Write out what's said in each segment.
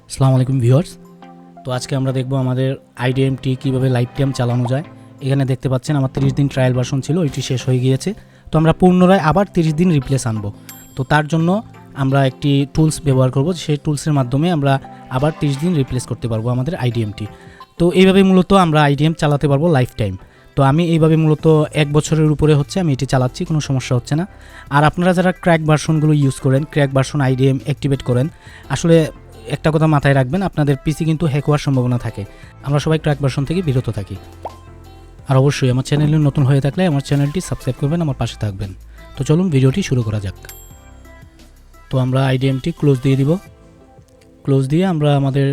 আসসালামু আলাইকুম ভিউয়ার্স। তো আজকে আমরা দেখব আমাদের আইডিএমটি কীভাবে লাইফ টাইম চালানো যায়। এখানে দেখতে পাচ্ছেন আমার 30 দিন ট্রায়াল ভার্সন ছিল, এটি শেষ হয়ে গিয়েছে। তো আমরা পুনরায় আবার 30 দিন রিপ্লেস আনবো। তো তার জন্য আমরা একটি টুলস ব্যবহার করব, সেই টুলসের মাধ্যমে আমরা আবার 30 দিন রিপ্লেস করতে পারবো আমাদের আইডিএমটি। তো এইভাবে মূলত আমরা আইডিএম চালাতে পারবো লাইফ টাইম। তো আমি এইভাবে মূলত 1 বছরের উপরে হচ্ছে আমি এটি চালাচ্ছি, কোনো সমস্যা হচ্ছে না। আর আপনারা যারা ক্র্যাক ভার্সনগুলো ইউজ করেন, ক্র্যাক ভার্সন আইডিএম অ্যাক্টিভেট করেন, আসলে একটা কথা মাথায় রাখবেন, আপনাদের পিসি কিন্তু হ্যাক হওয়ার সম্ভাবনা থাকে। আমরা সবাই ক্র্যাক ভার্সন থেকে বিরত থাকি। আর অবশ্যই আমার চ্যানেলে নতুন হয়ে থাকলে আমার চ্যানেলটি সাবস্ক্রাইব করবেন, আমার পাশে থাকবেন। তো চলুন ভিডিওটি শুরু করা যাক। তো আমরা আইডিএমটি ক্লোজ দিয়ে দিব। ক্লোজ দিয়ে আমরা আমাদের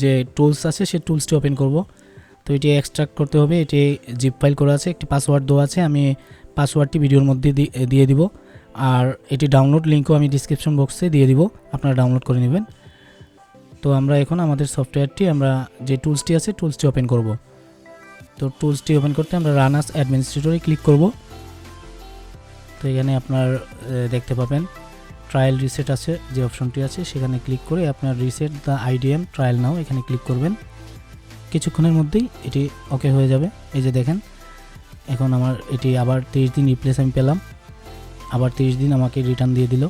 যে টুলস আছে সেই টুলসটি ওপেন করব। তো এটি এক্সট্রাক্ট করতে হবে, এটি জিপ ফাইল করা আছে, একটি পাসওয়ার্ড দেওয়া আছে, আমি পাসওয়ার্ডটি ভিডিওর মধ্যে দিয়ে দিব। আর এটি ডাউনলোড লিঙ্কও আমি ডিসক্রিপশন বক্সে দিয়ে দিব, আপনারা ডাউনলোড করে নেবেন। তো আমরা এখন আমাদের সফটওয়্যারটি, আমরা যে টুলসটি আছে টুলসটি ওপেন করব। তো টুলসটি ওপেন করতে আমরা রান অ্যাজ অ্যাডমিনিস্ট্রেটরে ক্লিক করব। তো এখানে আপনার দেখতে পাবেন ট্রায়াল রিসেট আছে, যে অপশনটি আছে সেখানে ক্লিক করে আপনার রিসেট দ্য আইডিএম ট্রায়াল নাও এখানে ক্লিক করবেন। কিছুক্ষণের মধ্যেই এটি ওকে হয়ে যাবে। এই যে দেখেন এখন আমার এটি আবার 30 দিন রিপ্লেস আমি পেলাম, আবার 30 দিন আমাকে রিটার্ন দিয়ে দিল।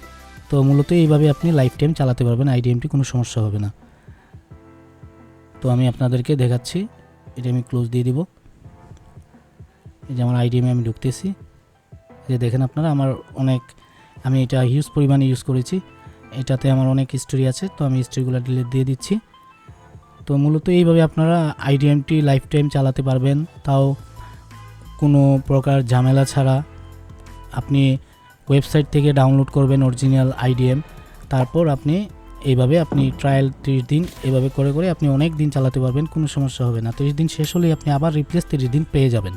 তো মূলত এইভাবে আপনি লাইফ টাইম চালাতে পারবেন আইডিএমটি, কোনো সমস্যা হবে না। তো আমি আপনাদেরকে দেখাচ্ছি, এটা আমি ক্লোজ দিয়ে দিব। এই যে আমার আইডিএমে আমি ঢুকতেছি, যে দেখেন আপনারা আমার আমি এটা হিউজ পরিমাণে ইউজ করেছি, এটাতে আমার অনেক হিস্টোরি আছে। তো আমি হিস্টোরিগুলো ডিলিট দিয়ে দিচ্ছি। তো মূলত এইভাবে আপনারা আইডিএমটি লাইফ টাইম চালাতে পারবেন, তাও কোনো প্রকার ঝামেলা ছাড়া। আপনি ওয়েবসাইট থেকে ডাউনলোড করবেন অরিজিনাল আইডিএম, তারপর আপনি এইভাবে আপনি ট্রায়াল 30 দিন এভাবে করে করে আপনি অনেক দিন চালাতে পারবেন, কোনো সমস্যা হবে না। 30 দিন শেষ হলেই আপনি আবার রিপ্লেস 30 দিন পেয়ে যাবেন।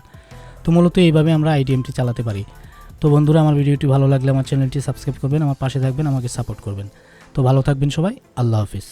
তো মূলত এইভাবে আমরা আইডিএমটি চালাতে পারি। তো বন্ধুরা, আমার ভিডিওটি ভালো লাগলে আমার চ্যানেলটি সাবস্ক্রাইব করবেন, আমার পাশে থাকবেন, আমাকে সাপোর্ট করবেন। তো ভালো থাকবেন সবাই, আল্লাহ হাফিজ।